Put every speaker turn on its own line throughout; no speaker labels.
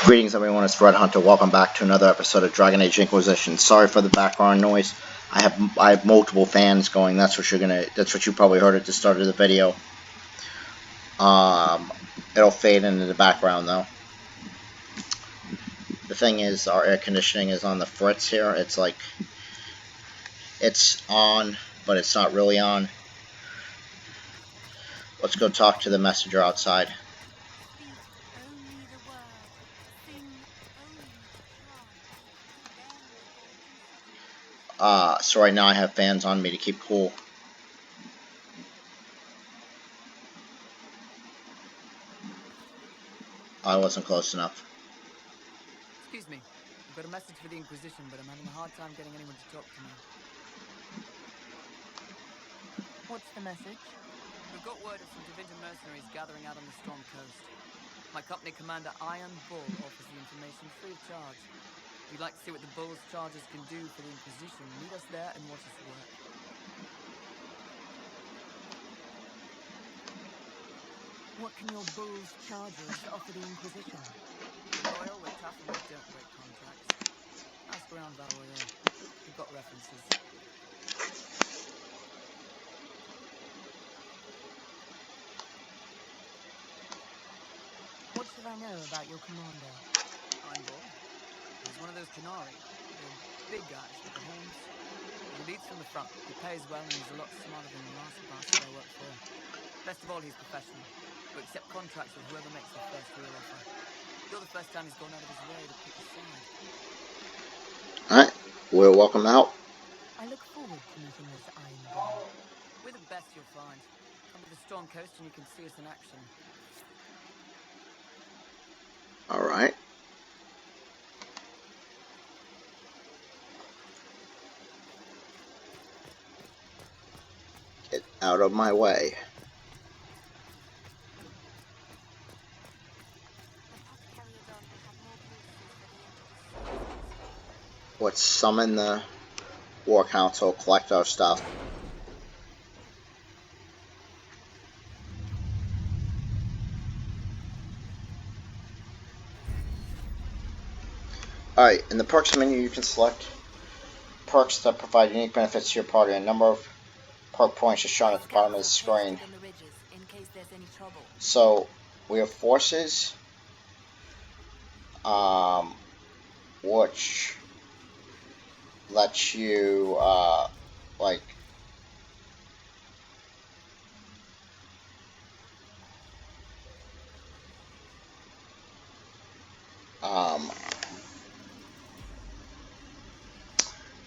Greetings everyone, it's Red Hunter. Welcome back to another episode of Dragon Age Inquisition. Sorry for the background noise. I have multiple fans going. That's what you probably heard at the start of the video. It'll fade into the background though. The thing is, our air conditioning is on the fritz here. It's like it's on, but it's not really on. Let's go talk to the messenger outside. So right now I have fans on me to keep cool. I wasn't close enough.
Excuse me, I've got a message for the Inquisition, but I'm having a hard time getting anyone to talk to me.
What's the message?
We've got word of some Divinity mercenaries gathering out on the Storm Coast. My company commander, Iron Bull, offers the information free of charge. If you'd like to see what the Bull's charges can do for the Inquisition, meet us there and watch us work.
What can your Bull's charges offer the Inquisition?
Loyal, we're tough, and we don't break contracts. Ask around Valroyal. We've got references.
What should I know about your commander?
Iron Bull. He's one of those Canari. They're big guys with the horns. He leads from the front. He pays well, and he's a lot smarter than the last bastard I worked for. Best of all, he's professional. He'll accept contracts with whoever makes the first real offer. You're the first time he's gone out of his way to pick a side.
Alright, we're welcome out.
I look forward to meeting this Iron Bull.
We're the best you'll find. Come to the Storm Coast and you can see us in action.
Alright. Get out of my way. Let's summon the War Council, collect our stuff. Alright, in the perks menu you can select perks that provide unique benefits to your party. A number of perk points are shown at the bottom of the screen. So, we have forces, which lets you,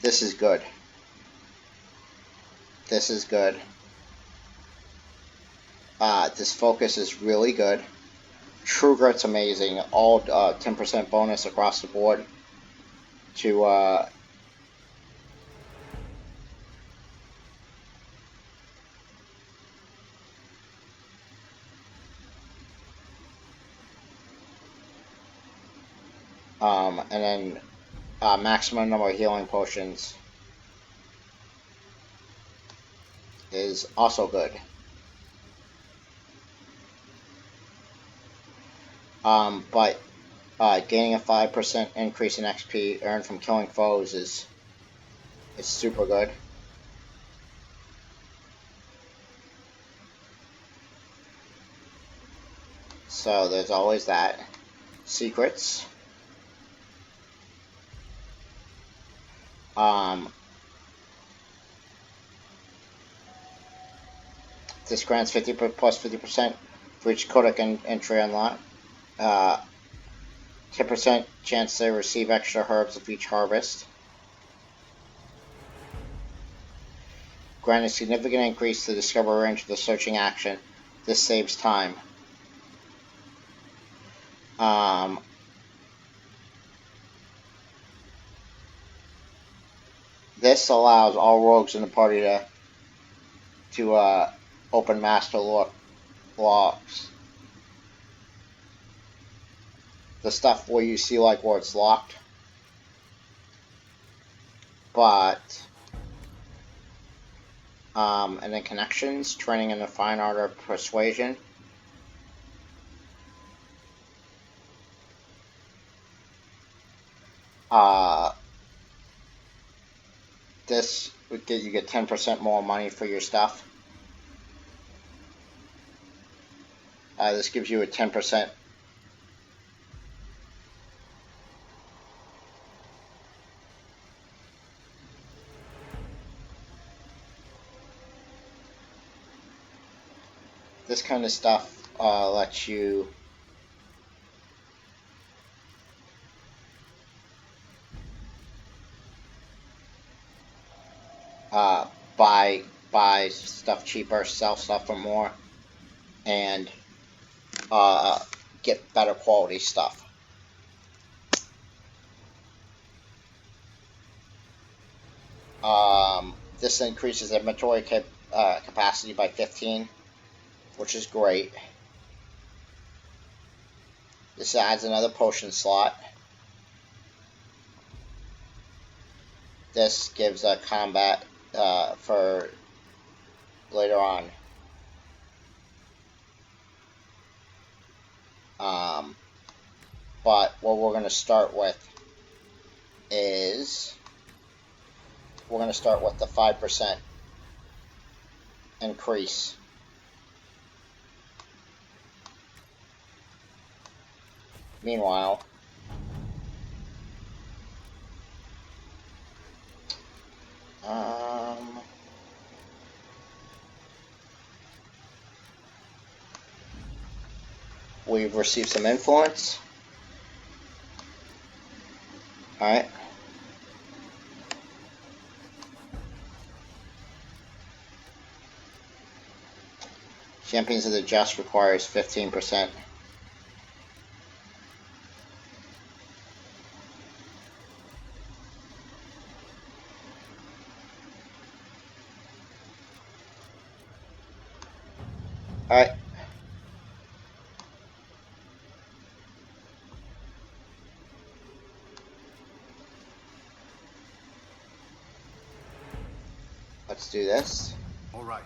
this is good. This is good. This focus is really good. True Grit's amazing. All 10% bonus across the board to and then maximum number of healing potions is also good. But gaining a 5% increase in XP earned from killing foes is super good. So there's always that. Secrets. This grants 50 plus 50% for each codec entry unlocked. 10% chance to receive extra herbs with each harvest. Grant a significant increase to the discover range of the searching action. This saves time. This allows all rogues in the party to open master locks. The stuff where you see like where it's locked. But and then connections, training in the fine art of persuasion. Uh, this would get you 10% more money for your stuff. This gives you a 10% this kind of stuff lets you buy stuff cheaper, sell stuff for more, and get better quality stuff. This increases inventory capacity by 15, which is great. This adds another potion slot. This gives a combat for later on. But what we're going to start with is we're going to start with the 5% increase. Meanwhile, we've received some influence. Alright. Champions of the Just requires 15%. Alright. Let's do this.
Alright.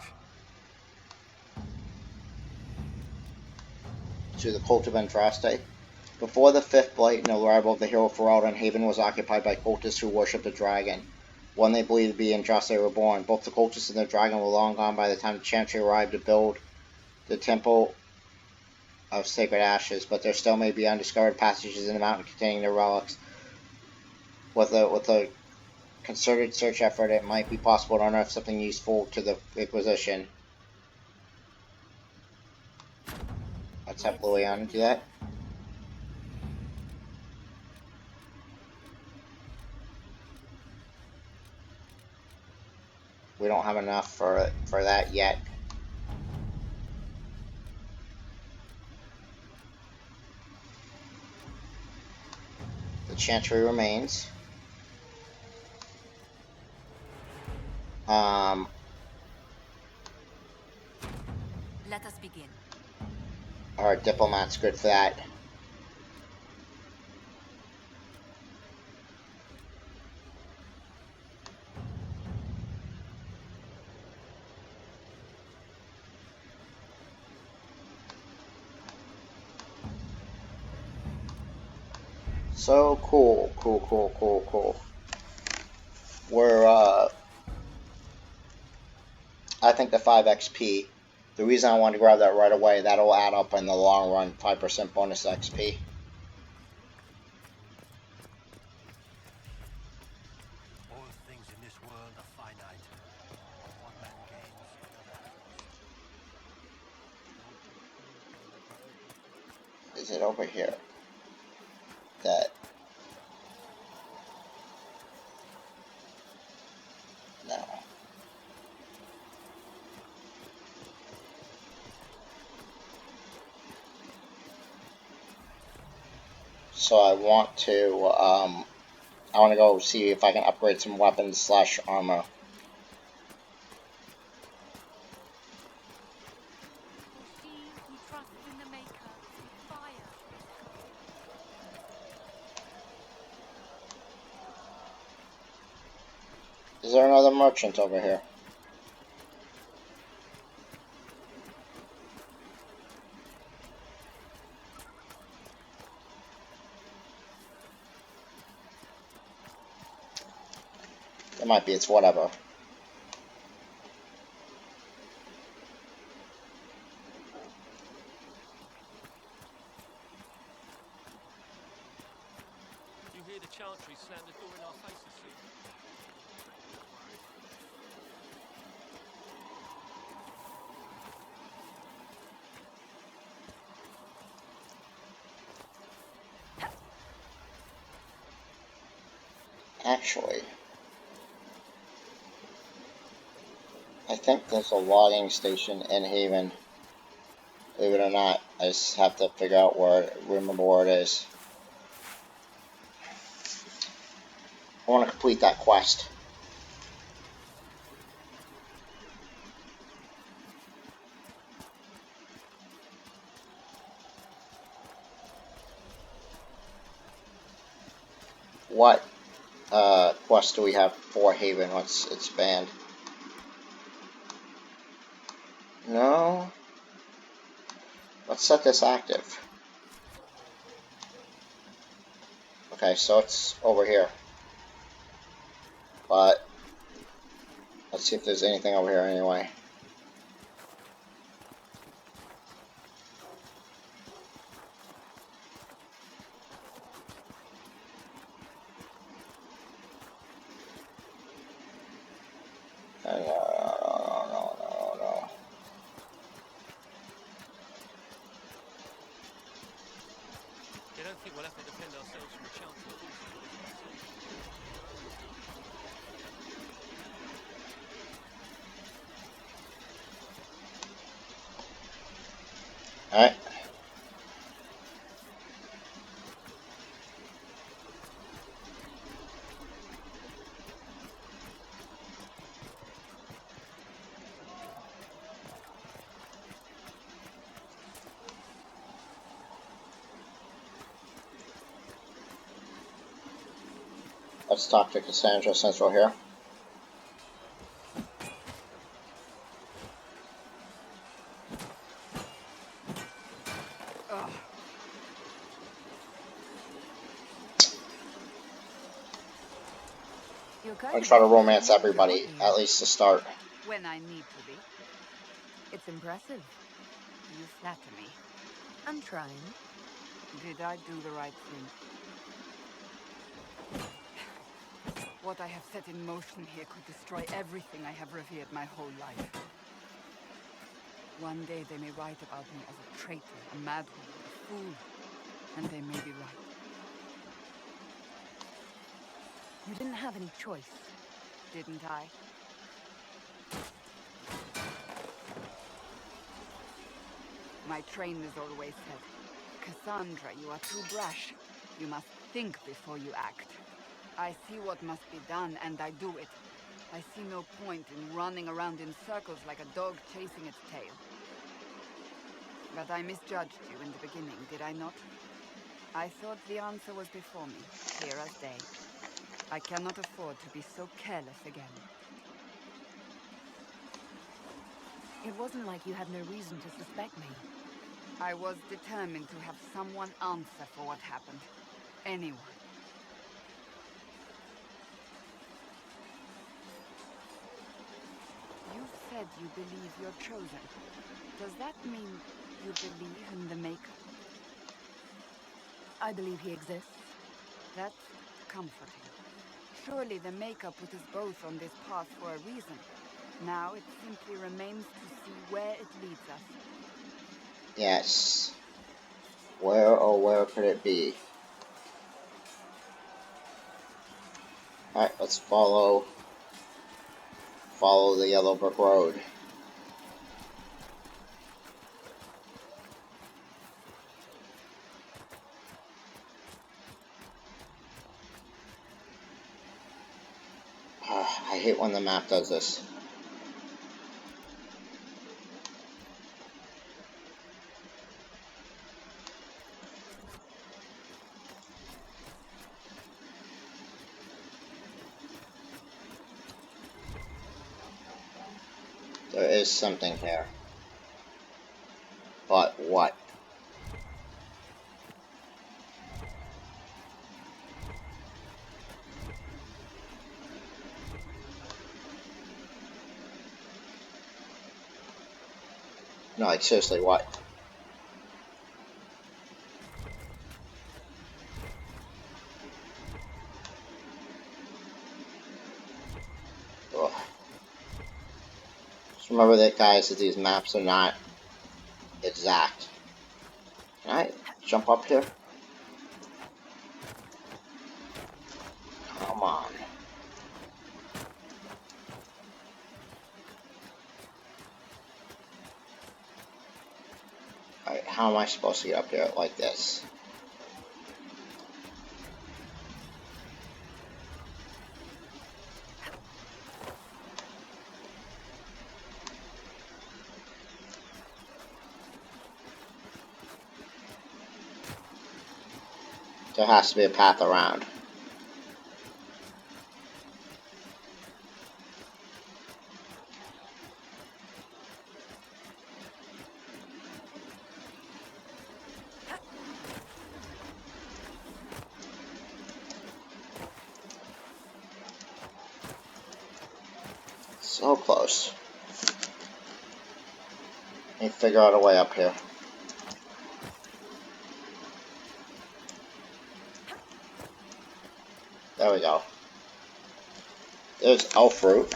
To the Cult of Andraste. Before the Fifth Blight and the arrival of the hero Feraldan, Haven was occupied by cultists who worshipped the dragon, one they believed to be Andraste reborn. Both the cultists and the dragon were long gone by the time the Chantry arrived to build the Temple of Sacred Ashes, but there still may be undiscovered passages in the mountain containing their relics. With a concerted search effort, it might be possible to unearth something useful to the Inquisition. Let's have Liliana do that. We don't have enough for that yet. The Chantry remains.
Let us begin.
Our diplomat's good for that. So cool. We're I think the 5 XP. The reason I wanted to grab that right away, that'll add up in the long run, 5% bonus XP.
All things in this world are finite. What one man gains, another loses.
Is it over here? That... No. So I want to go see if I can upgrade some weapons / armor. Is there another merchant over here? It might be, it's whatever.
You hear the chantry slam the door in our faces, see?
Actually, I think there's a logging station in Haven. Believe it or not, I just have to figure out remember where it is. I want to complete that quest. What quest do we have for Haven once it's banned? No. Let's set this active. Okay, so it's over here. But let's see if there's anything over here anyway. No.
You don't think we'll have to defend ourselves from the chantry forces with this one, see?
Alright. Let's talk to Cassandra since we're here. I try to romance everybody, at least to start.
When I need to be. It's impressive. You flatter me.
I'm trying.
Did I do the right thing? What I have set in motion here could destroy everything I have revered my whole life. One day they may write about me as a traitor, a madwoman, a fool. And they may be right.
You didn't have any choice.
Didn't I? My trainers always said, Cassandra, you are too brash. You must think before you act. I see what must be done, and I do it. I see no point in running around in circles like a dog chasing its tail. But I misjudged you in the beginning, did I not? I thought the answer was before me, clear as day. I cannot afford to be so careless again.
It wasn't like you had no reason to suspect me.
I was determined to have someone answer for what happened. Anyone. You said you believe you're chosen. Does that mean you believe in the Maker?
I believe he exists.
That's comforting. Surely the Maker put us both on this path for a reason. Now it simply remains to see where it leads us.
Yes. Where could it be? Alright, let's follow the yellow brick road. I hate when the map does this. There is something here. But what? No, like seriously, what? Ugh. Just remember that, guys, that these maps are not exact. Can I jump up here? Come on. Alright, how am I supposed to get up here like this? There has to be a path around. So close. Let me figure out a way up here. There we go. There's elf root.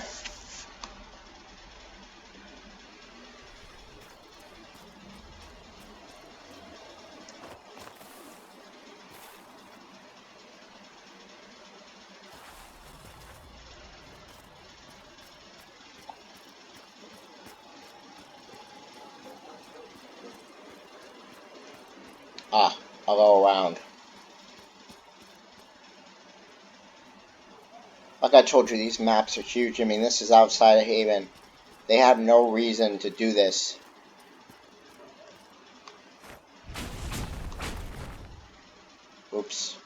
Ah, I'll go around. Like I told you, these maps are huge. I mean, this is outside of Haven. They have no reason to do this. Oops.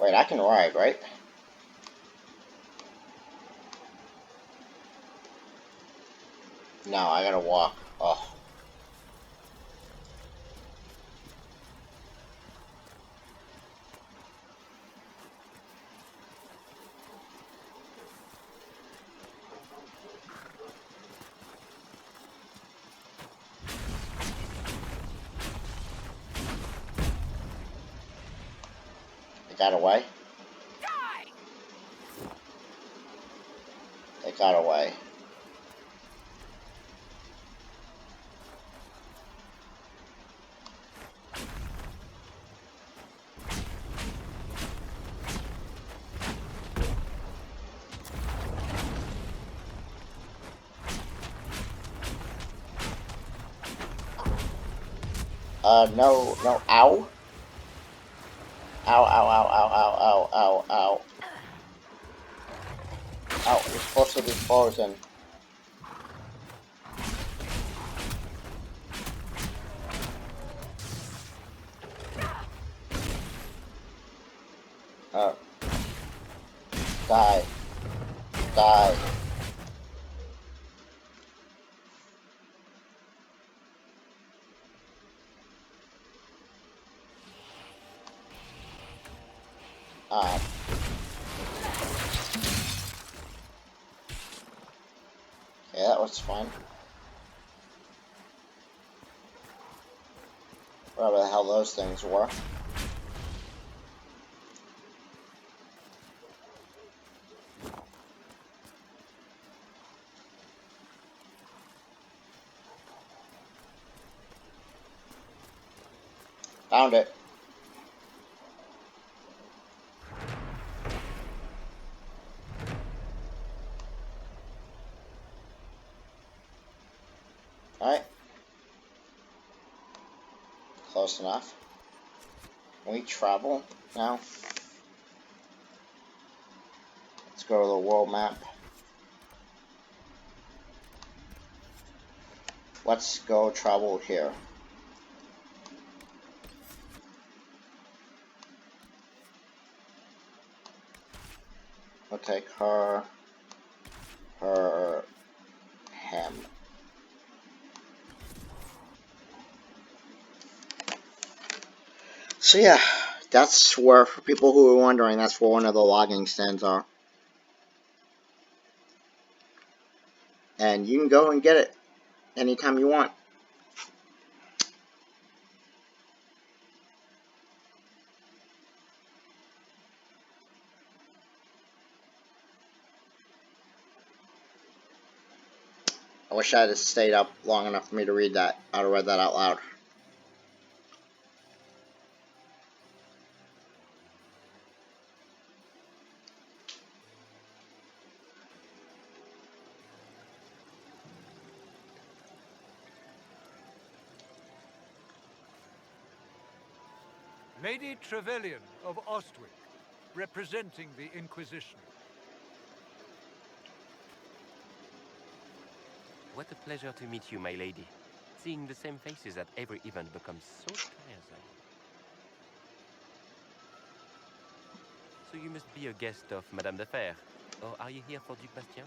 Wait, I can ride, right? No, I gotta walk. Oh. It got away? It got away. No, no, ow. Ow, ow, ow, ow, ow, ow, ow, ow. Ow, you're supposed to be frozen. Oh. Die. Die. Ah. Yeah, that was fun. Whatever the hell those things were. Found it. Alright. Close enough. Can we travel now? Let's go to the world map. Let's go travel here. We'll take her, him. So yeah, that's where, for people who are wondering, that's where one of the logging stands are. And you can go and get it anytime you want. I wish I had stayed up long enough for me to read that. I'd have read that out loud.
Lady Trevelyan of Ostwick, representing the Inquisition.
What a pleasure to meet you, my lady. Seeing the same faces at every event becomes so tiresome. So you must be a guest of Madame de Fer, or are you here for Duc Bastien?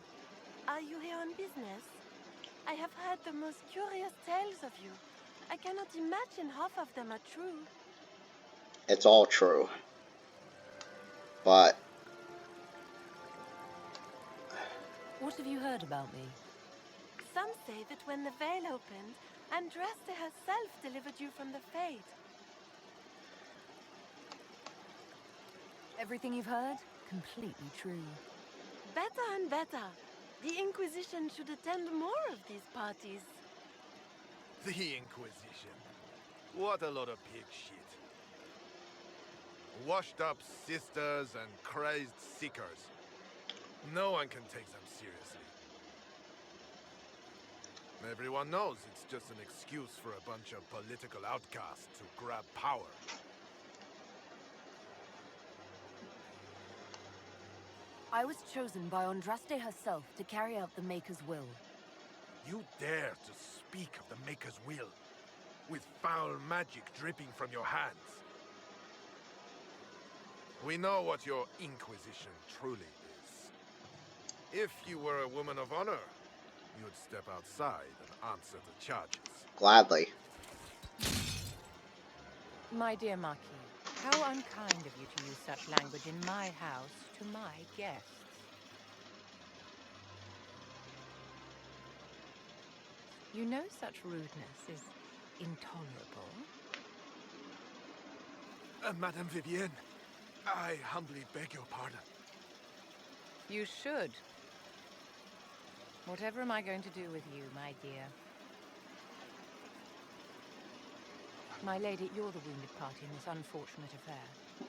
Are you here on business? I have heard the most curious tales of you. I cannot imagine half of them are true.
It's all true. But
What have you heard about me? Some say that when the veil opened, Andraste herself delivered you from the Fate.
Everything you've heard? Completely true.
Better and better. The Inquisition should attend more of these parties.
The Inquisition. What a lot of pig shit. Washed up sisters and crazed seekers. No one can take them seriously. Everyone knows it's just an excuse for a bunch of political outcasts to grab power.
I was chosen by Andraste herself to carry out the Maker's will.
You dare to speak of the Maker's will, with foul magic dripping from your hands. We know what your Inquisition truly is. If you were a woman of honor, you'd step outside and answer the charges.
gladly.
My dear Marquis, how unkind of you to use such language in my house to my guests. You know such rudeness is intolerable.
Madame Vivienne, I humbly beg your pardon.
You should. Whatever am I going to do with you, my dear? My lady, you're the wounded party in this unfortunate affair.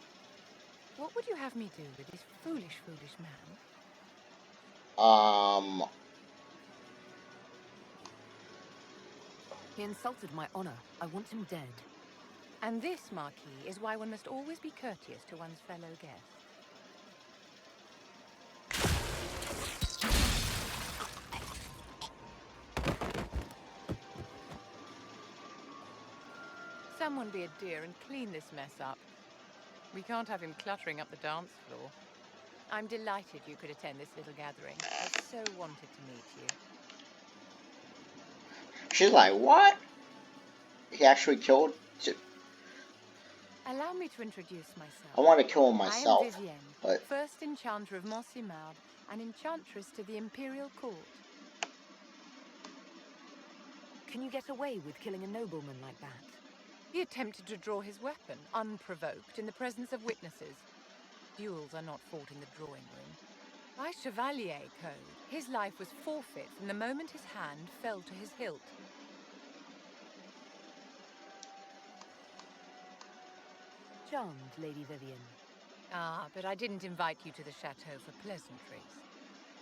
What would you have me do with this foolish, foolish man?
He insulted my honor. I want him dead.
And this, Marquis, is why one must always be courteous to one's fellow guests. Someone be a dear and clean this mess up. We can't have him cluttering up the dance floor. I'm delighted you could attend this little gathering. I so wanted to meet you.
She's like, what? He actually killed...
Allow me to introduce myself.
I want to kill him
I
myself.
am Vivienne,
but
first enchanter of Montsimard and enchantress to the Imperial Court.
Can you get away with killing a nobleman like that?
He attempted to draw his weapon, unprovoked, in the presence of witnesses. Duels are not fought in the drawing room. By Chevalier code, his life was forfeit from the moment his hand fell to his hilt.
Charmed, Lady Vivienne.
Ah, but I didn't invite you to the chateau for pleasantries.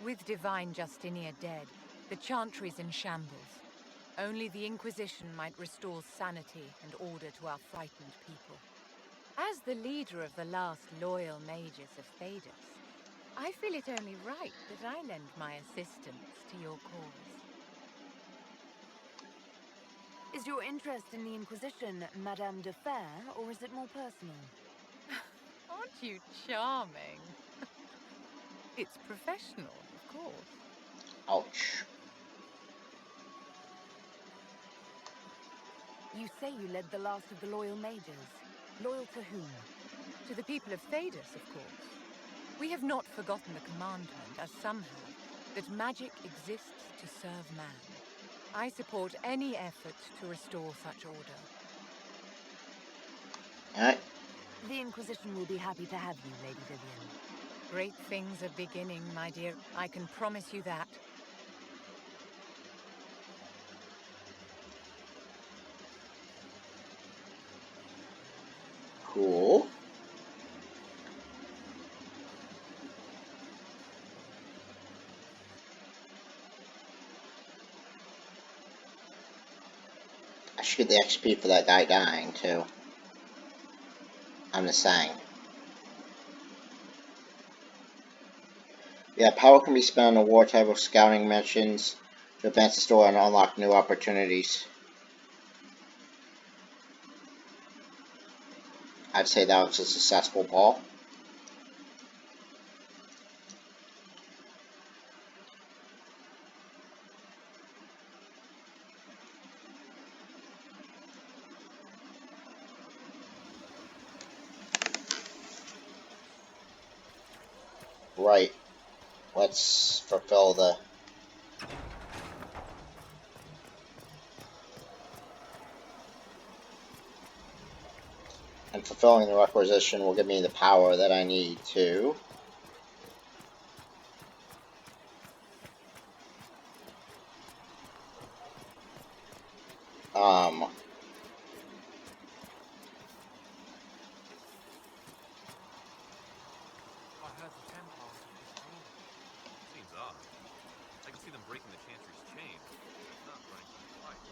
With divine Justinia dead, the chantry's in shambles. Only the Inquisition might restore sanity and order to our frightened people. As the leader of the last loyal mages of Thedas, I feel it only right that I lend my assistance to your cause.
Is your interest in the Inquisition Madame de Fer, or is it more personal?
Aren't you charming? It's professional, of course.
ouch.
You say you led the last of the loyal mages. Loyal to whom?
To the people of Thedas, of course. We have not forgotten the commandment, as some have, that magic exists to serve man. I support any effort to restore such order.
Alright.
The Inquisition will be happy to have you, Lady Vivian.
Great things are beginning, my dear. I can promise you that.
Cool. I should get the XP for that guy dying, too. I'm just saying. Yeah, power can be spent on the war type of scouting missions to advance the story and unlock new opportunities. I'd say that was a successful ball. Right. Let's fulfill the... And fulfilling the requisition will give me the power that I need to...
I heard the Templars have withdrawn. Seems odd. I can see them breaking the Chantry's chain, but not running from the fight.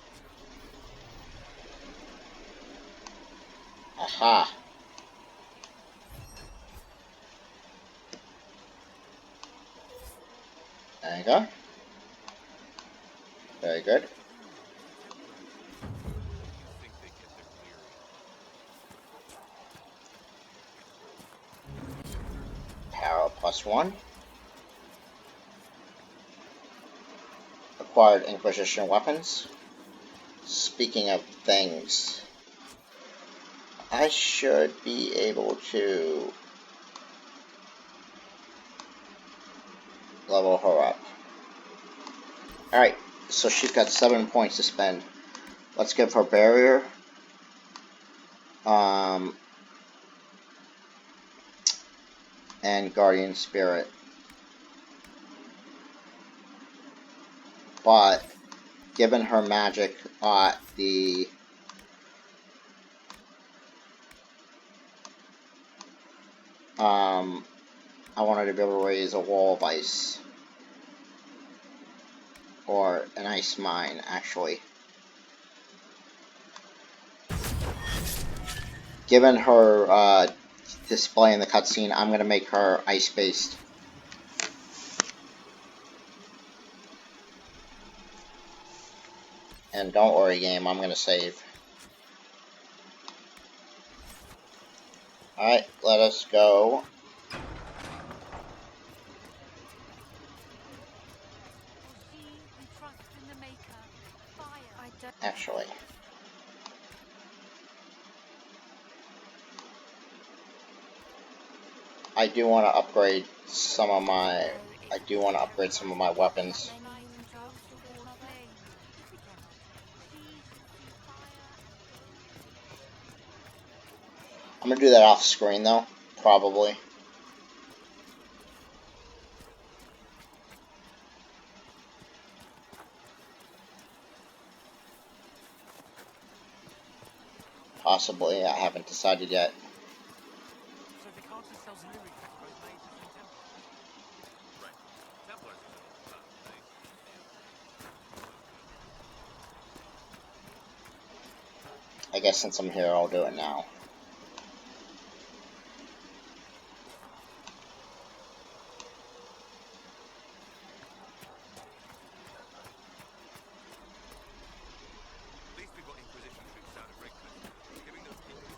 Aha. There you go. Very good.
You think they get their clearing?
Power +1. Acquired Inquisition weapons. Speaking of things, I should be able to level her up. Alright, so she's got 7 points to spend. Let's give her barrier. And Guardian Spirit. But given her magic, the I wanted to be able to raise a wall of ice. Or an ice mine, actually. Given her display in the cutscene, I'm going to make her ice-based. And don't worry, game, I'm going to save. Alright, let us go. Actually, I do want to upgrade some of my weapons. I'm gonna do that off screen though, probably. Possibly, I haven't decided yet.
So they can't just sell Ziliri for both mages and Templars? Right. Templars is all about
I guess since I'm here, I'll do it now.
At least we've got Inquisition troops out at Redcliffe, giving those English...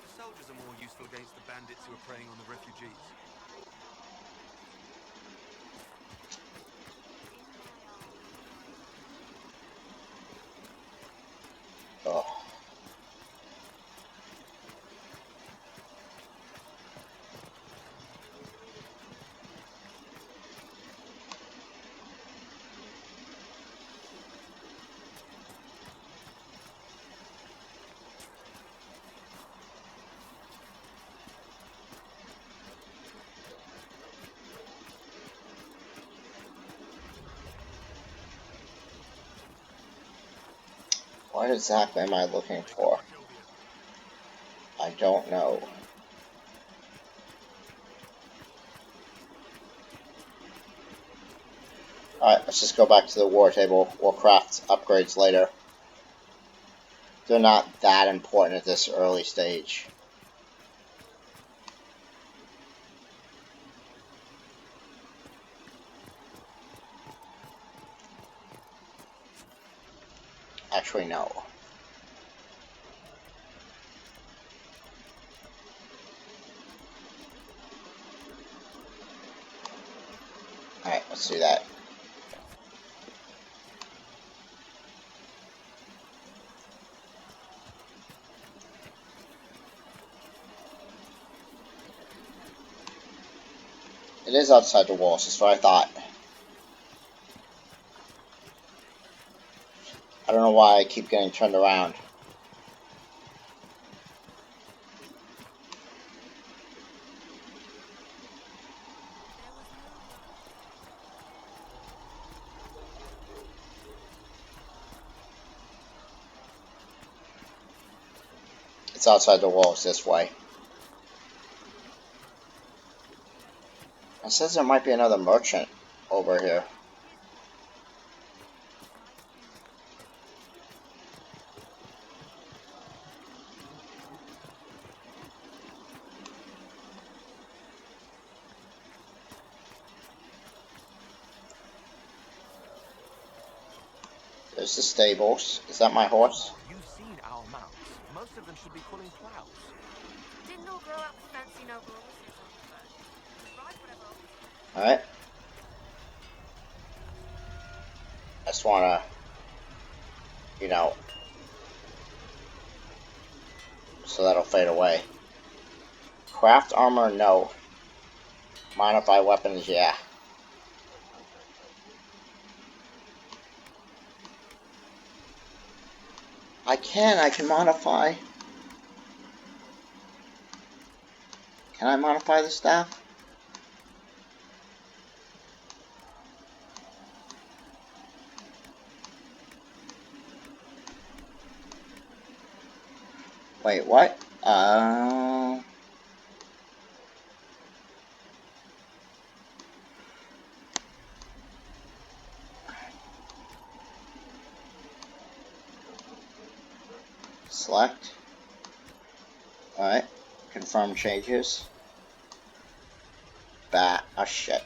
The soldiers are more useful against the bandits who are preying on the refugees.
What exactly am I looking for? I don't know. Alright, let's just go back to the war table. We'll craft upgrades later. They're not that important at this early stage. Actually, no. Alright, let's do that. It is outside the walls, that's what I thought. I don't know why I keep getting turned around. It's outside the walls this way. It says there might be another merchant over here. There's the stables. Is that my horse?
You've seen our mounts. Most of them should be pulling plows.
Didn't all grow up with fancy noble horses on the back. Ride whatever.
Alright. I just wanna, you know, so that'll fade away. Craft armor, no. Modify weapons, yeah. I can modify. Can I modify the staff? Wait, what? Select. Alright. Confirm changes. Oh shit.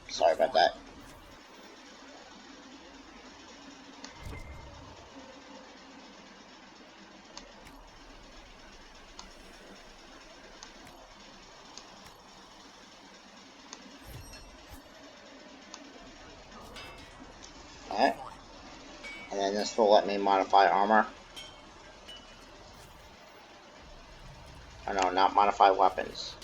Sorry about that. Alright. And then this will let me modify armor. Oh no, not modify weapons.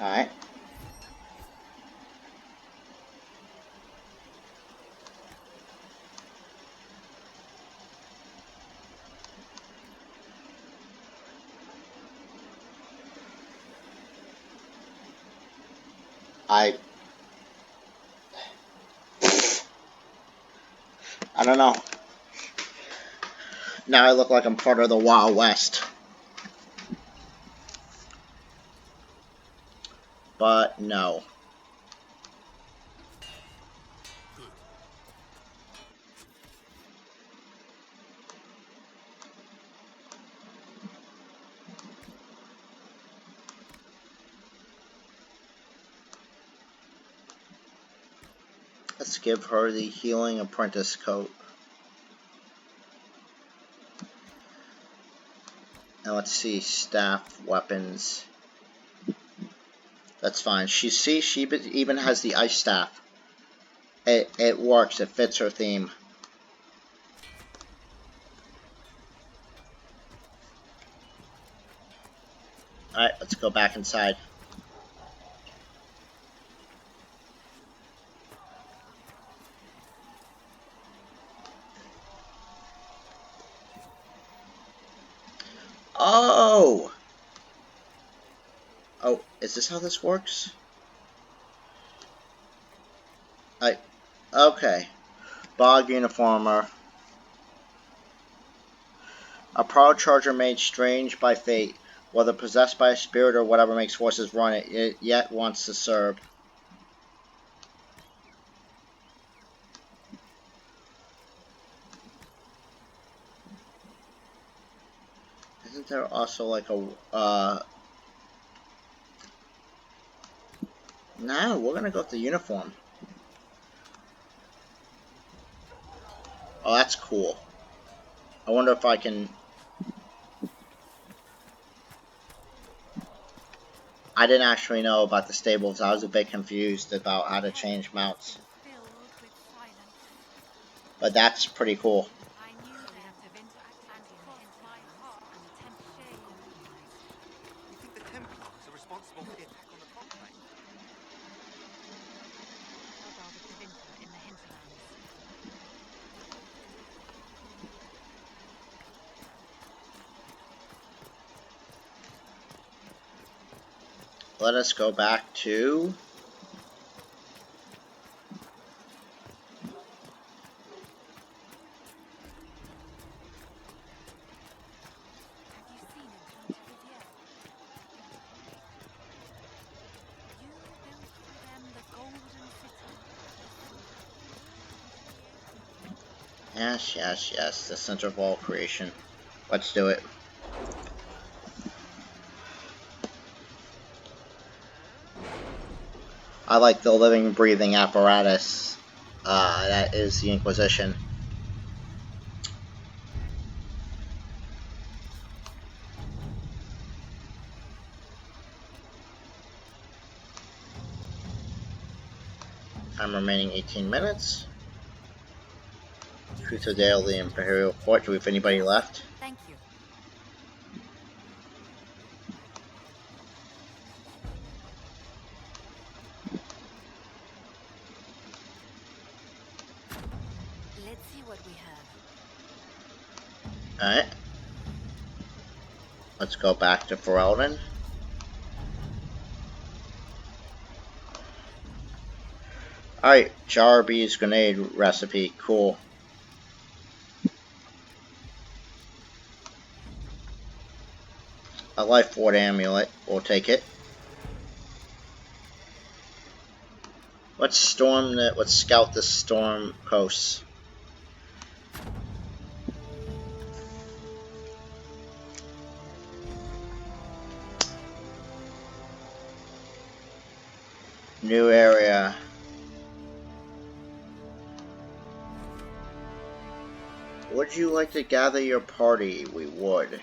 Alright. I don't know. Now I look like I'm part of the Wild West. But no. Let's give her the healing apprentice coat. And let's see, staff, weapons. That's fine. She even has the ice staff. It works. It fits her theme. Alright, let's go back inside. Oh! Oh, is this how this works? Okay. Bog Uniformer. A proud charger made strange by fate, whether possessed by a spirit or whatever makes forces run it, it yet wants to serve. Isn't there also like a, no, we're gonna go with the uniform. Oh, that's cool. I wonder if I can... I didn't actually know about the stables. I was a bit confused about how to change mounts. But that's pretty cool.
You think the Templars are responsible for the attack on the Conclave?
How about the Tevinter in the hinterlands?
Let us go back to...
Have you seen Enchanted yet? You built for them the golden city.
Yes, yes, yes. The center of all creation. Let's do it. I like the living, breathing apparatus. That is the Inquisition. Time remaining 18 minutes. Truth or Dale, the Imperial Court. Do we have anybody left?
Thank you. Let's see what we have.
Alright. Let's go back to Ferelden. Alright, Jarby's grenade recipe. Cool. A life ward amulet. We'll take it. Let's scout the storm coast. New area. Would you like to gather your party? We would.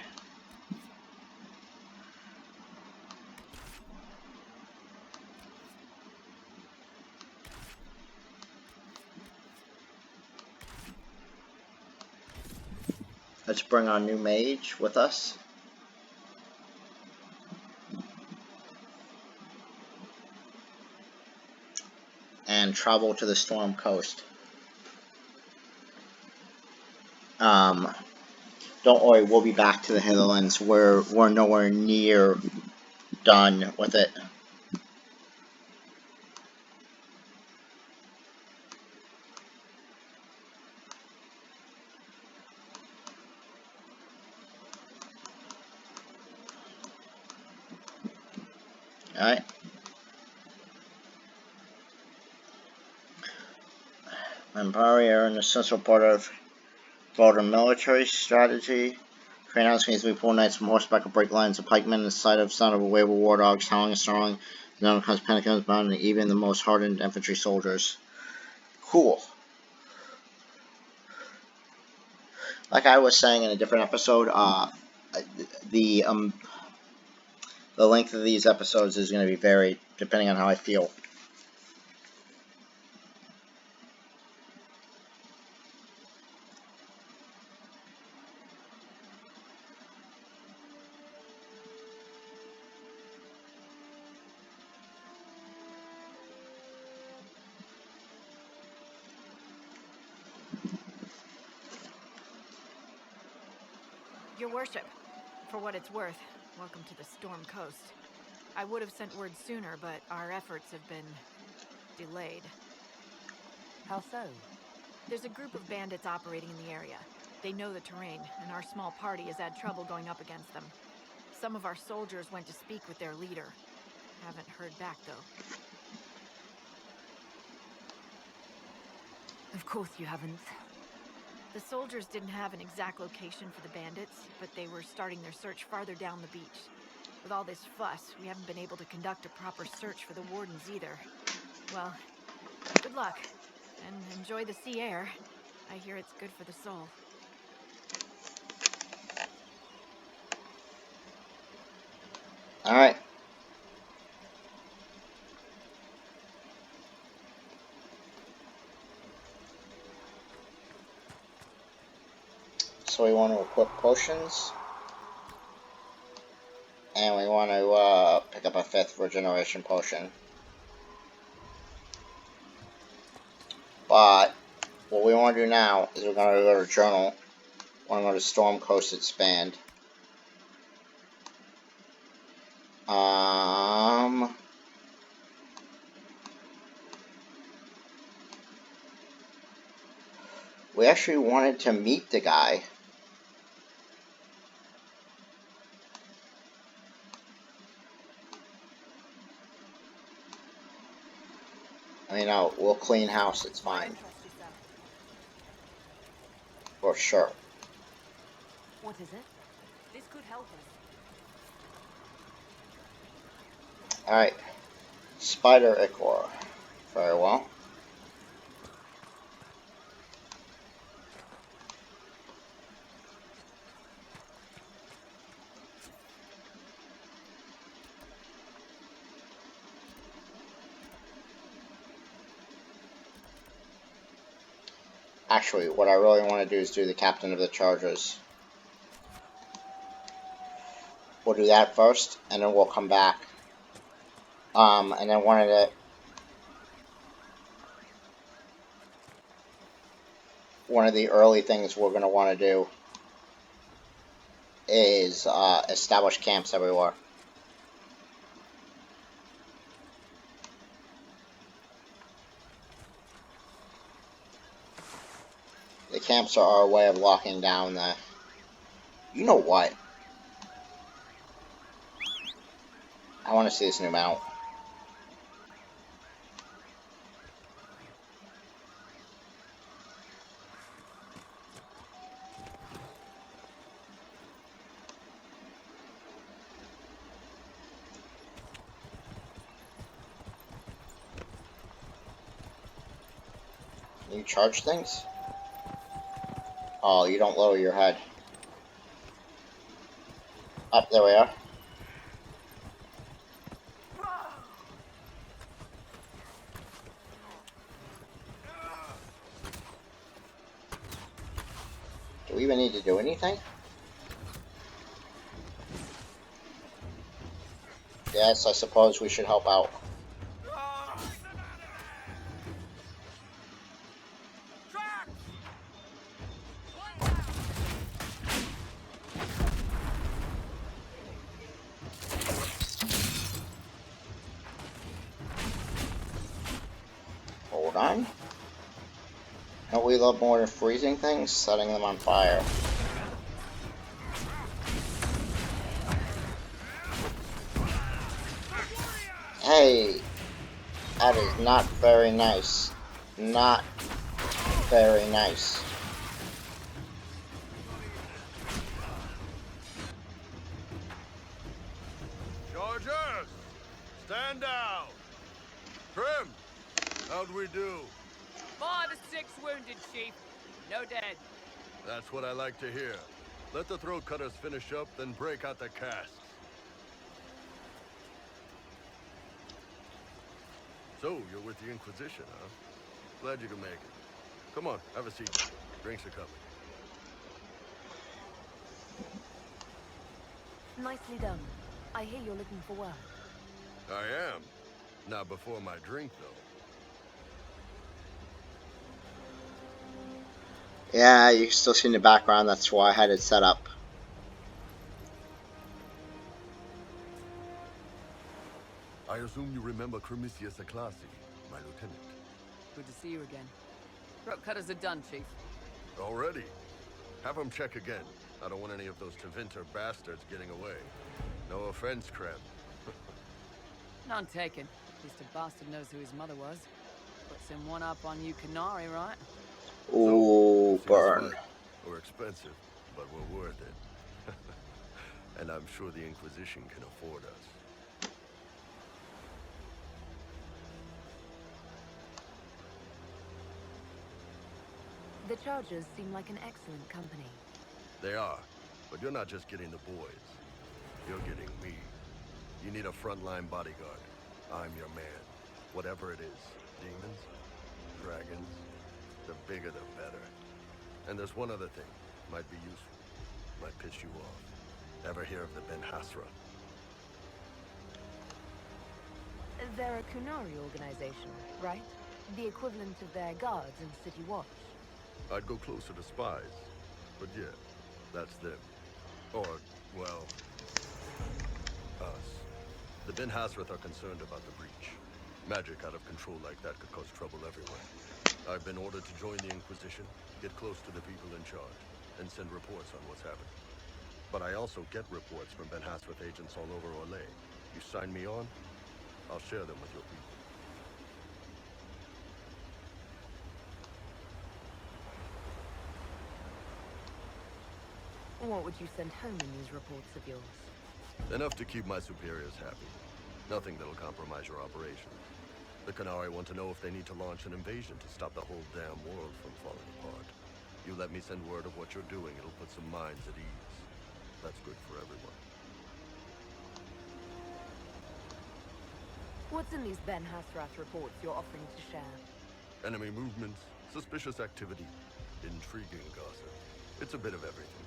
Let's bring our new mage with us. And travel to the storm coast. Don't worry, we'll be back to the Hitherlands. We're nowhere near done with it. Alright. Emporia are an essential part of broader military strategy. Train house means we pull knights from horseback or break lines of pikemen in the sight of sound of a wave of war dogs howling and snarling. Then comes panic comes bound, and even the most hardened infantry soldiers. Cool. Like I was saying in a different episode, the length of these episodes is going to be varied depending on how I feel.
Your worship,
For what it's worth, welcome to the Storm Coast. I would have sent word sooner, but our efforts have been delayed.
How so?
There's a group of bandits operating in the area. They know the terrain, and our small party has had trouble going up against them. Some of our soldiers went to speak with their leader. Haven't heard back, though.
Of course you haven't.
The soldiers didn't have an exact location for the bandits, but they were starting their search farther down the beach. With all this fuss, we haven't been able to conduct a proper search for the wardens either. Well, good luck, and enjoy the sea air. I hear it's good for the soul.
Alright. So we want to equip potions. And we want to pick up a 5th regeneration potion. But what we want to do now is we're going to go to journal. We're going to go to Storm Coast Expand. We actually wanted to meet the guy. I mean, no, we'll clean house, it's fine. For sure.
What is it?
This could help us.
Alright. Spider Ichor. Very well. Actually, what I really want to do is do the Captain of the Chargers. We'll do that first, and then we'll come back. And then one of the early things we're going to want to do is establish camps everywhere. The camps are our way of locking down the... You know what? I want to see this new mount. Can you charge things? Oh, you don't lower your head. Up, there we are. Do we even need to do anything? Yes, I suppose we should help out. Hold on. Don't we love more than freezing things? Setting them on fire. Hey! That is not very nice. Not very nice.
Chargers! Stand down! Trim! How'd we do?
5 or 6 wounded, Chief. No dead.
That's what I like to hear. Let the throat cutters finish up, then break out the casks. So, you're with the Inquisition, huh? Glad you could make it. Come on, have a seat. Drinks are coming.
Nicely done. I hear you're looking for work.
I am. Not before my drink, though.
Yeah, you can still see in the background, that's why I had it set up.
assume you remember Cremisius Aclasi, my lieutenant.
Good to see you again. Throat cutters are done, Chief.
Already? Have him check again. I don't want any of those Tevinter bastards getting away. No offense, Krem.
None taken. At least a bastard knows who his mother was. Puts him one up on you Canary, right?
Ooh,
So,
burn.
we're expensive, but we're worth it. And I'm sure the Inquisition can afford us.
The Chargers seem like an excellent company.
They are, but you're not just getting the boys. You're getting me. You need a frontline bodyguard. I'm your man. Whatever it is. Demons? Dragons? The bigger the better. And there's one other thing. Might be useful. Might piss you off. Ever hear of the Ben Hasra?
They're a Kunari organization, right? The equivalent of their guards in City Watch.
I'd go closer to spies. But yeah, that's them. Or, well, us. The Ben Hasrath are concerned about the breach. Magic out of control like that could cause trouble everywhere. I've been ordered to join the Inquisition, get close to the people in charge, and send reports on what's happening. But I also get reports from Ben Hasrath agents all over Orlais. You sign me on, I'll share them with your people.
What would you send home in these reports of yours?
Enough to keep my superiors happy. Nothing that'll compromise your operation. The Canari want to know if they need to launch an invasion to stop the whole damn world from falling apart. You let me send word of what you're doing, it'll put some minds at ease. That's good for everyone.
What's in these Ben Hasrath reports you're offering to share?
Enemy movements, suspicious activity, intriguing gossip. It's a bit of everything.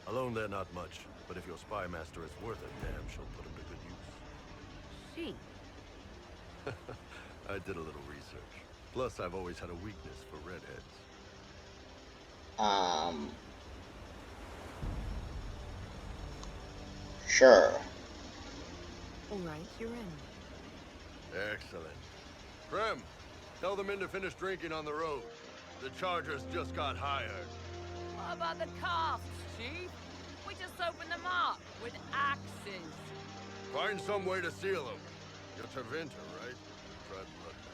Alone they're not much, but if your spy master is worth a damn, she'll put him to good use.
She?
I did a little research. Plus, I've always had a weakness for redheads.
Sure.
Alright, you're in.
Excellent. Krem, tell the men to finish drinking on the road. The Chargers just got hired.
What about the casks, Chief? We just opened them up with axes.
Find some way to seal them. You're Tevinter, right? Tread lightly.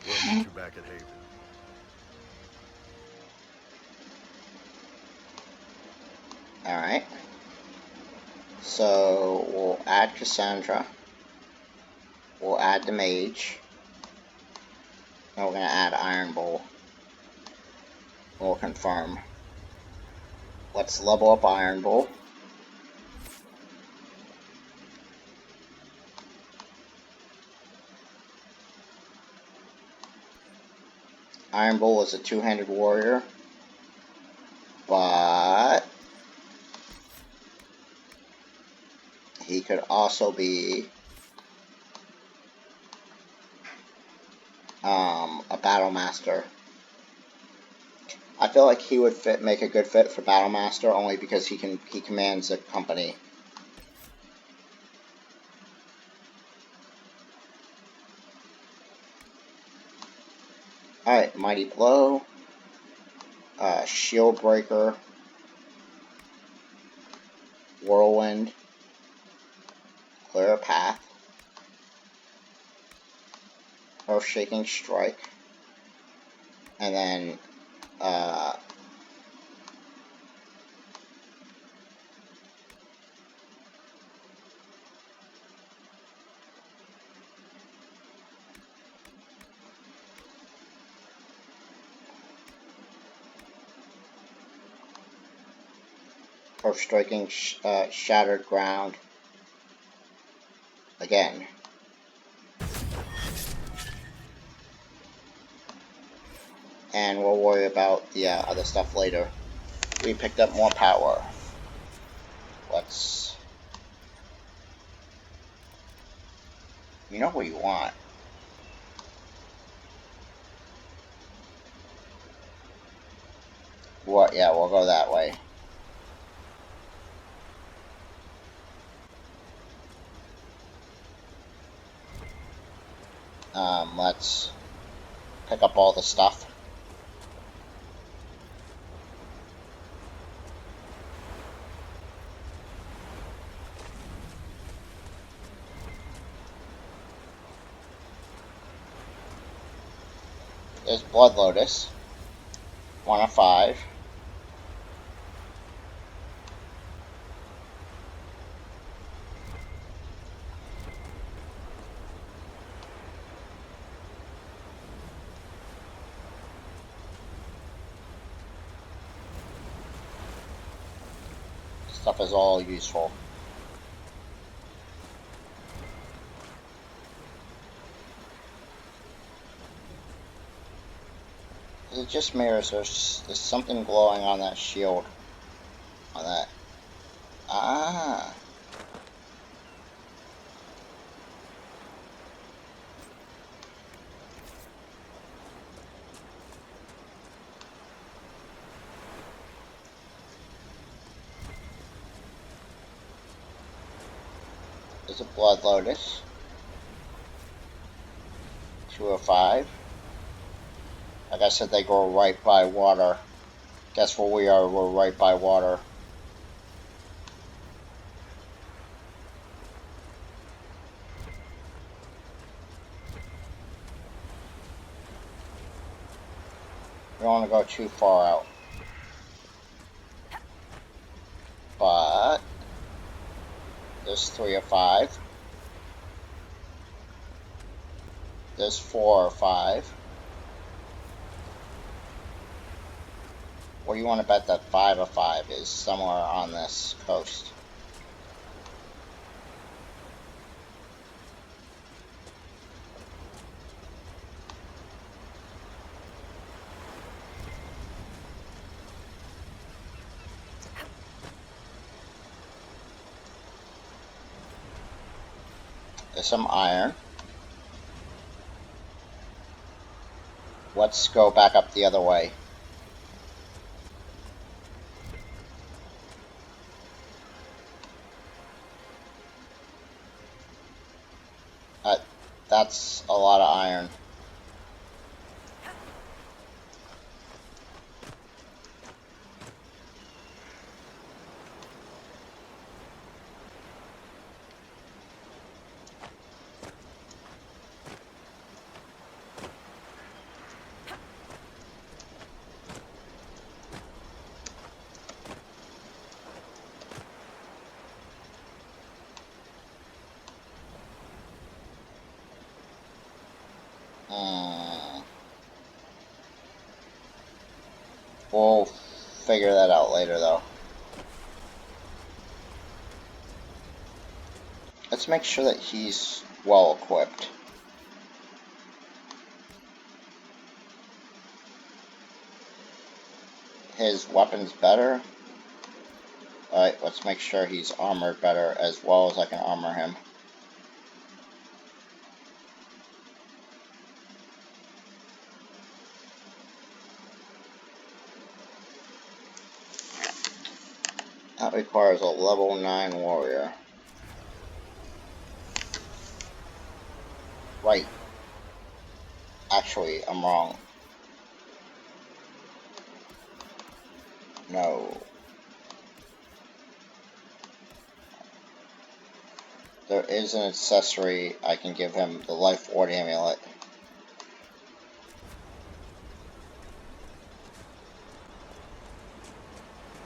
We'll meet you back at Haven.
Alright. So, we'll add Cassandra. We'll add the mage. And we're going to add Iron Bull. We'll confirm. Let's level up Iron Bull. Iron Bull is a two-handed warrior, but he could also be a battle master. I feel like he would make a good fit for battle master only because he commands a company. Alright, Mighty Blow, Shield Breaker, Whirlwind, Clear a Path, Earth-Shaking Strike, and then Earth-Striking Shattered Ground again. And we'll worry about the other stuff later. We picked up more power. Let's... You know what you want. What? Yeah, we'll go that way. Let's pick up all the stuff. There's Blood Lotus. 1 of 5. Stuff is all useful. Is it just mirrors? There's something glowing on that shield. On that. Ah. There's a Blood Lotus. 2 of 5. Like I said, they go right by water. Guess where we are? We're right by water. We don't want to go too far out. But there's 3 of 5. There's 4 of 5. What do you want to bet that 5 of 5 is somewhere on this coast? There's some iron. Let's go back up the other way. That's a lot of iron. We'll figure that out later, though. Let's make sure that he's well equipped. His weapon's better. Alright, let's make sure he's armored better as well as I can armor him. That requires a level 9 warrior. Right. Actually, I'm wrong. No. There is an accessory I can give him, the Life Ward Amulet.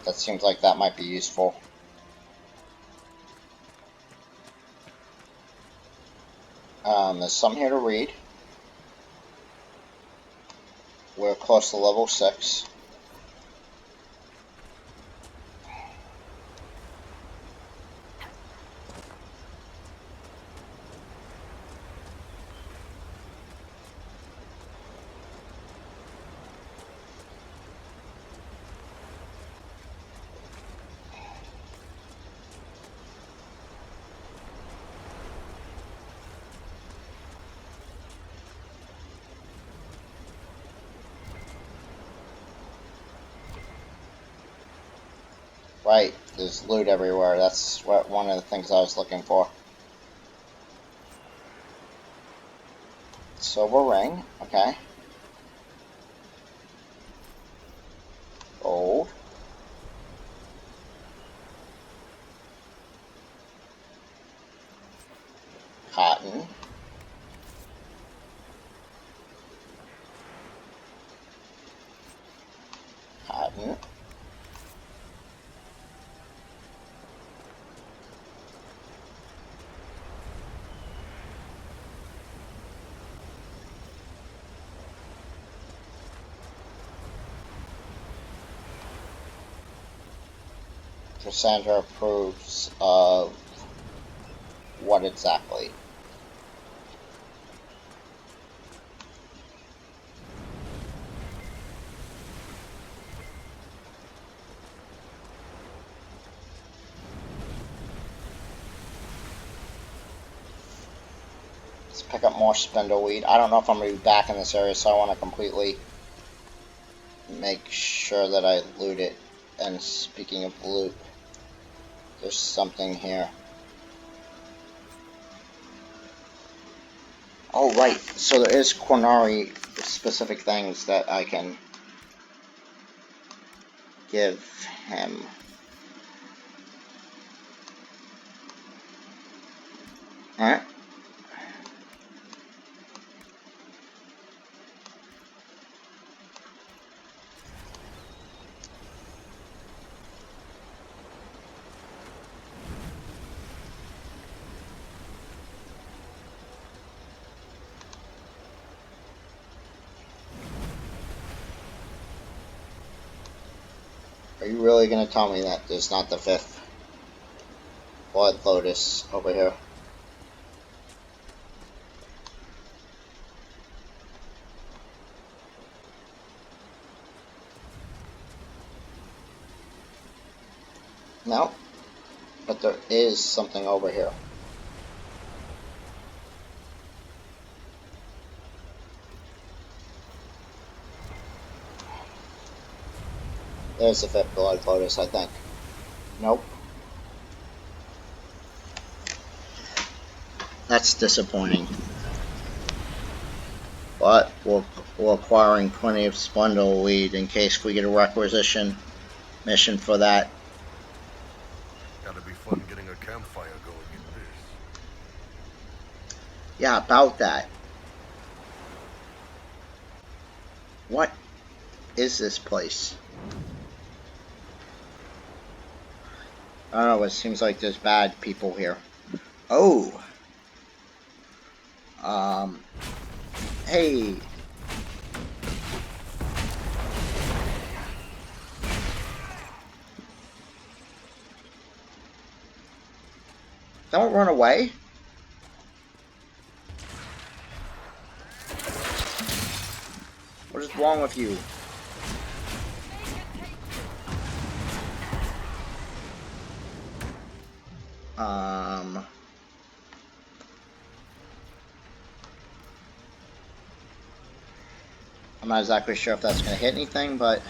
That seems like that might be useful. There's some here to read. We're close to level 6. Right, there's loot everywhere. That's what one of the things I was looking for. Silver ring, okay. Gold. Cotton. Cotton. Cassandra approves of what exactly? Let's pick up more spindleweed. I don't know if I'm going to be back in this area, so I want to completely make sure that I loot it. And speaking of loot, there's something here. Oh, right. So there is Quinari specific things that I can give him. Alright. Are you really going to tell me that there's not the 5th Blood Lotus over here? No, but there is something over here. There's the 5th Blood Lotus, I think. Nope. That's disappointing. But we're acquiring plenty of spindleweed in case we get a requisition mission for that.
Gotta be fun getting a campfire going in this.
Yeah, about that. What is this place? I don't know, it seems like there's bad people here. Oh! Hey! Don't run away! What is wrong with you? I'm not exactly sure if that's going to hit anything, but...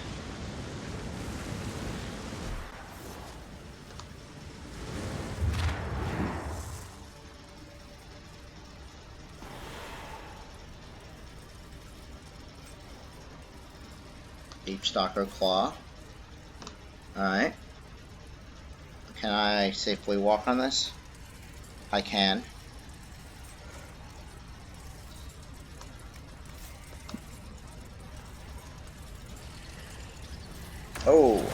Deep Stalker Claw. Alright. Can I safely walk on this? I can. Oh.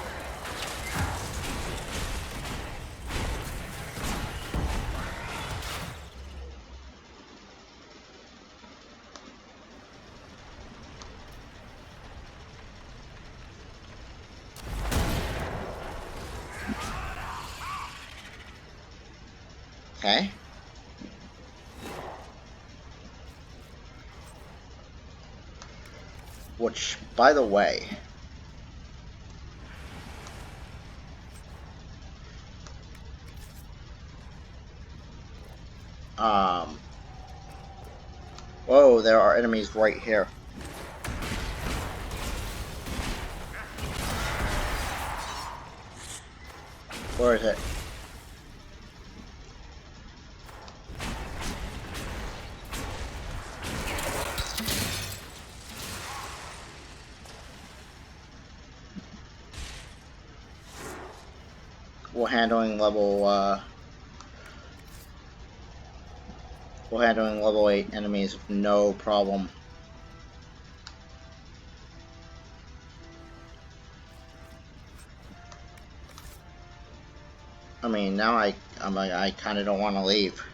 Okay. Which, by the way, whoa, there are enemies right here. Where is it? we're handling level, we're handling level 8 enemies with no problem. I mean, now I kind of don't want to leave.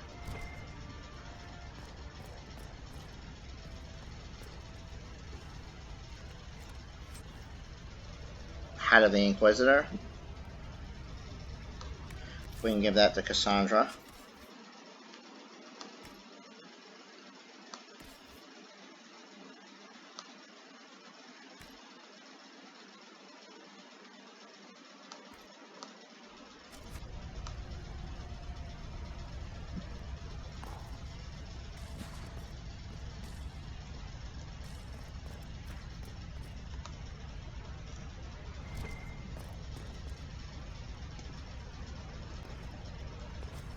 Hat of the Inquisitor. We can give that to Cassandra.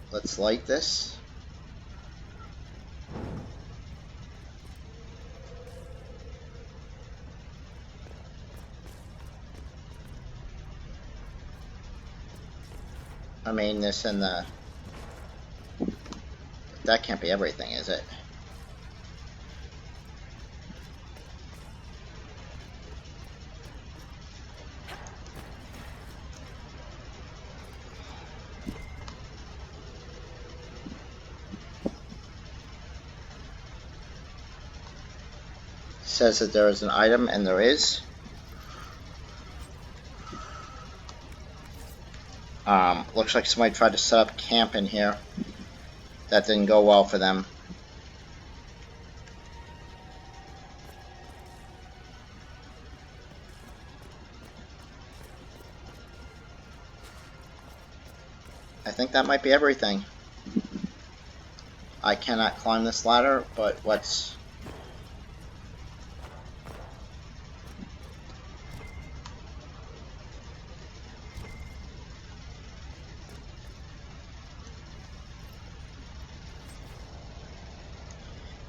Let's light this. I mean, this and the... That can't be everything, is it? Says that there is an item, and there is. Looks like somebody tried to set up camp in here. That didn't go well for them. I think that might be everything. I cannot climb this ladder, but let's...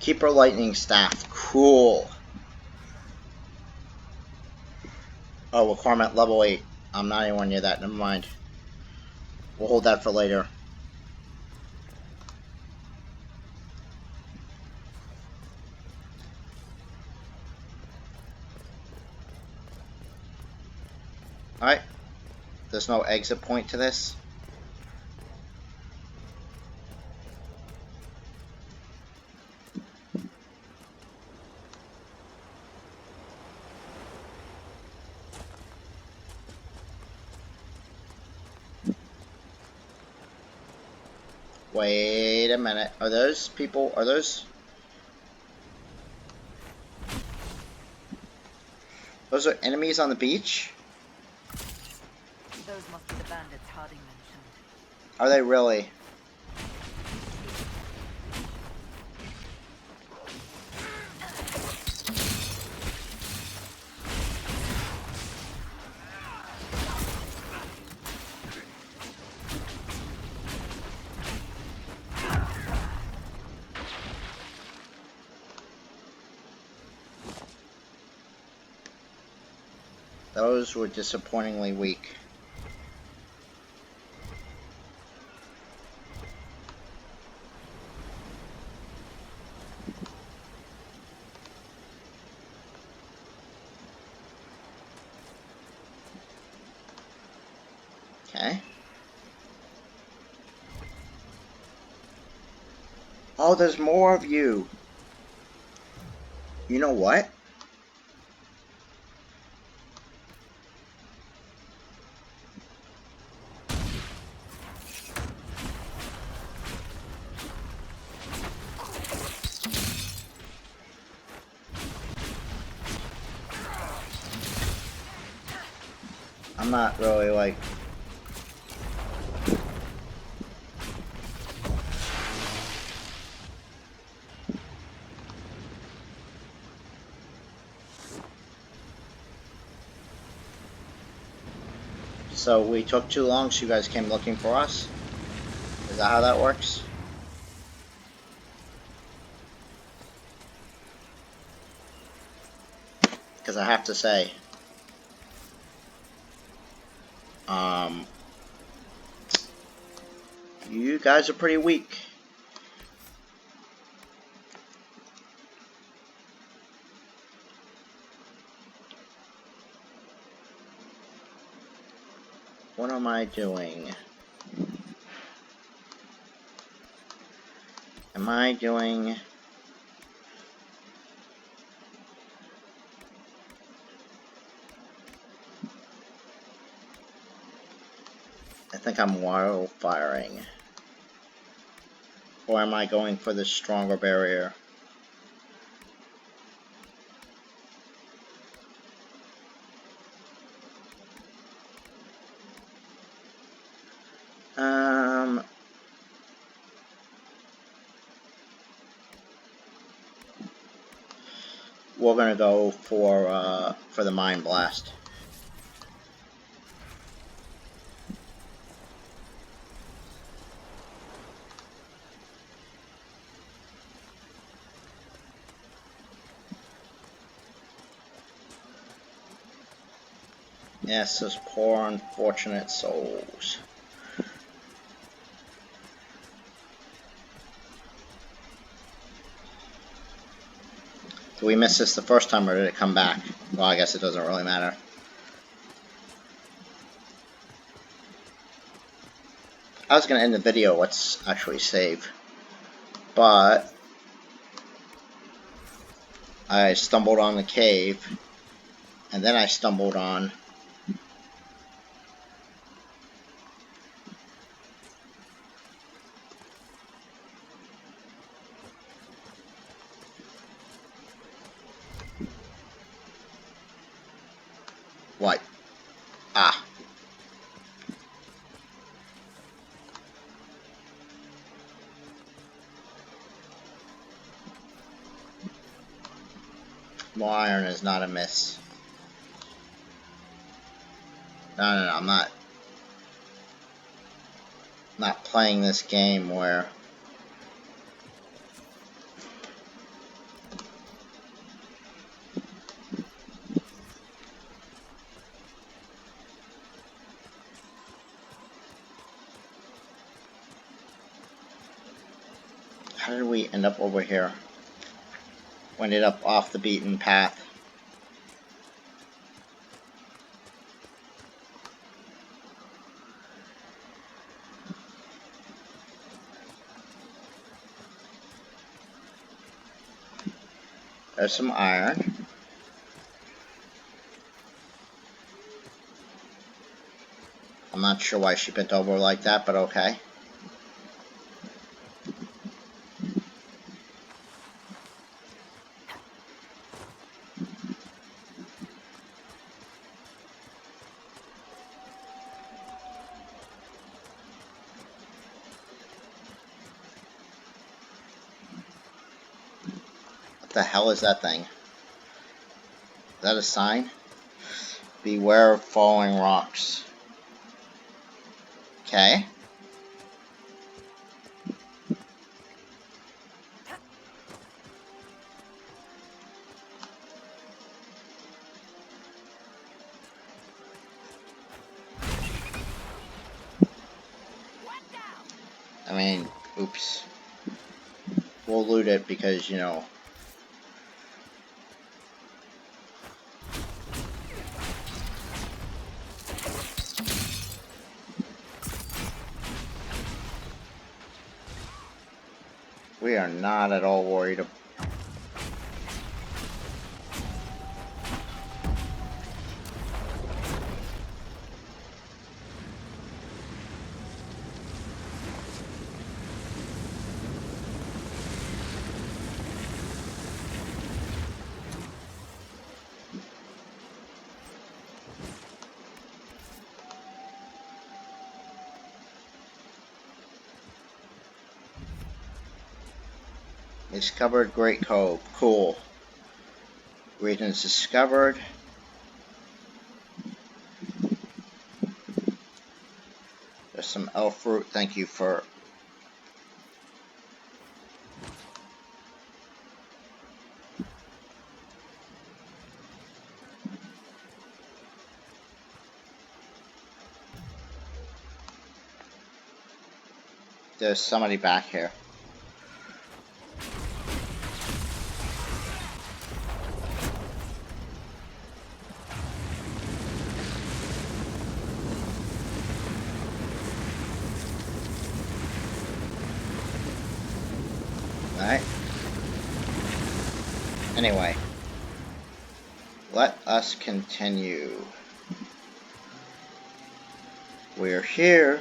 Keeper Lightning Staff. Cool. Oh, requirement level 8. I'm not anywhere near that. Never mind. We'll hold that for later. Alright. There's no exit point to this. Wait a minute. Are those people? Are those... Those are enemies on the beach?
Those must be the bandits Harding mentioned.
Are they really? Those were disappointingly weak. Okay. Oh, there's more of you. You know what? I'm not really like... So we took too long, so you guys came looking for us? Is that how that works? Because I have to say... You guys are pretty weak. What am I doing? Am I doing... I think I'm wildfiring. Or am I going for the stronger barrier? We're gonna go for the Mind Blast. Yes, those poor unfortunate souls. Did we miss this the first time, or did it come back? Well, I guess it doesn't really matter. I was going to end the video, let's actually save. But I stumbled on the cave, and then I stumbled on... What? Ah. More iron is not a miss. No, I'm not playing this game where... How did we end up over here? We ended up off the beaten path. There's some iron. I'm not sure why she bent over like that, but okay. What the hell is that thing? Is that a sign? Beware of falling rocks. Okay. I mean, oops. We'll loot it because, you know. We are not at all worried about... Discovered Great Cove. Cool. Regions discovered. There's some elf fruit. Thank you for... There's somebody back here. Alright. Anyway. Let us continue. We're here.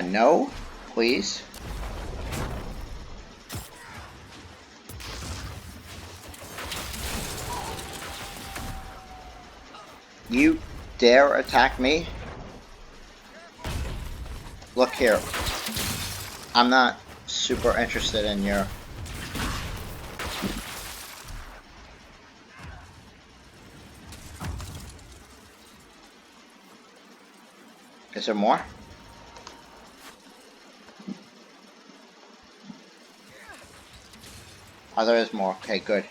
No, please. You dare attack me? Look here. I'm not super interested in your... Is there more? Oh, there is more. Okay, good.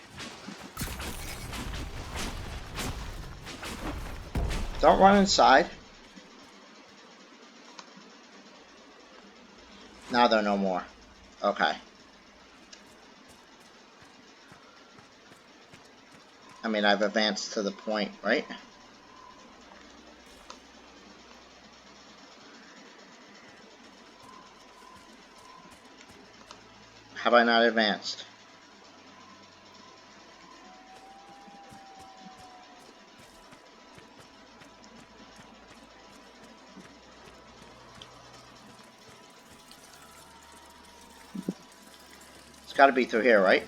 Don't run inside. Now there are no more. Okay. I mean, I've advanced to the point, right? Have I not advanced? It's got to be through here, right?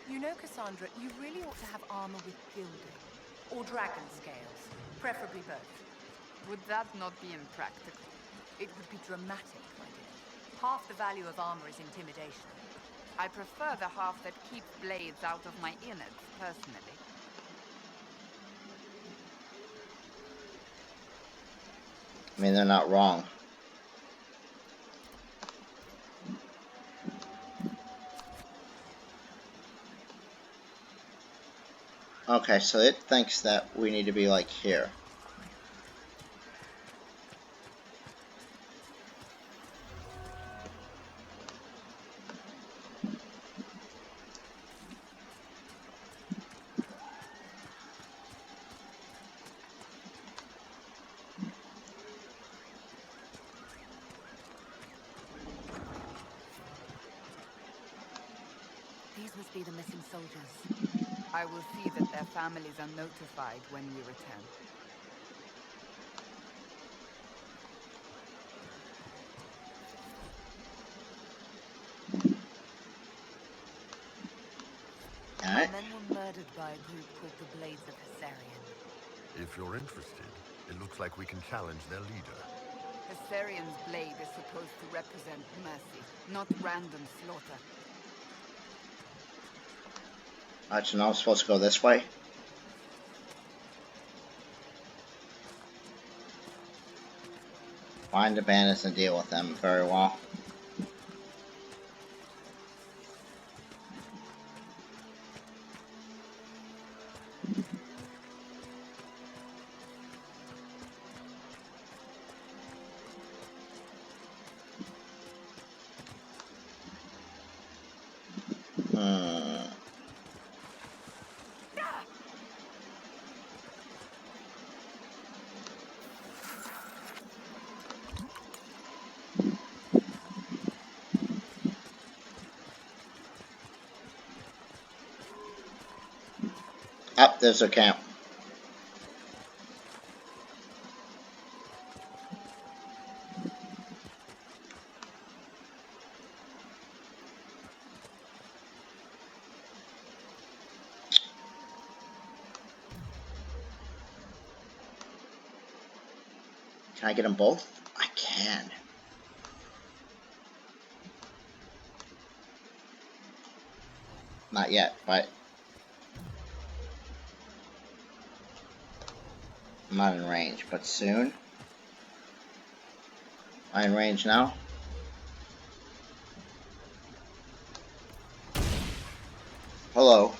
You know, Cassandra, you really ought to have armor with gilding. Or dragon scales. Preferably both.
Would that not be impractical?
It would be dramatic, my dear. Half the value of armor is intimidation.
I prefer the half that keeps blades out of my innards, personally.
I mean, they're not wrong. Okay, so it thinks that we need to be like here.
These must be the missing soldiers.
I will see that their families are notified when we return.
My men were murdered by a group called the Blades of Hessarian.
If you're interested, it looks like we can challenge their leader.
Hessarian's blade is supposed to represent mercy, not random slaughter.
Alright, so now I'm supposed to go this way? Find the bandits and deal with them very well. Up, there's a camp. Can I get them both? I can. Not yet, but I'm not in range, but soon. Am I in range now? Hello.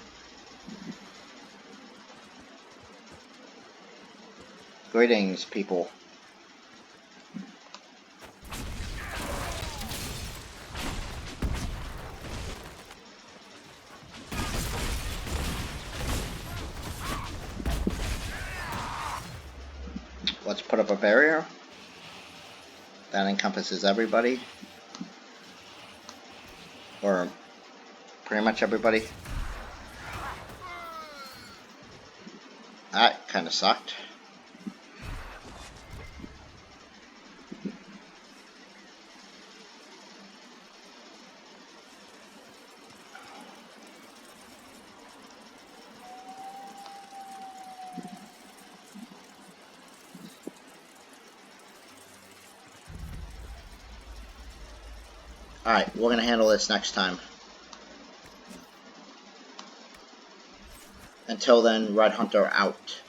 Greetings, people. Let's put up a barrier. That encompasses everybody. Or pretty much everybody. That kind of sucked. Alright, we're going to handle this next time. Until then, Red Hunter out.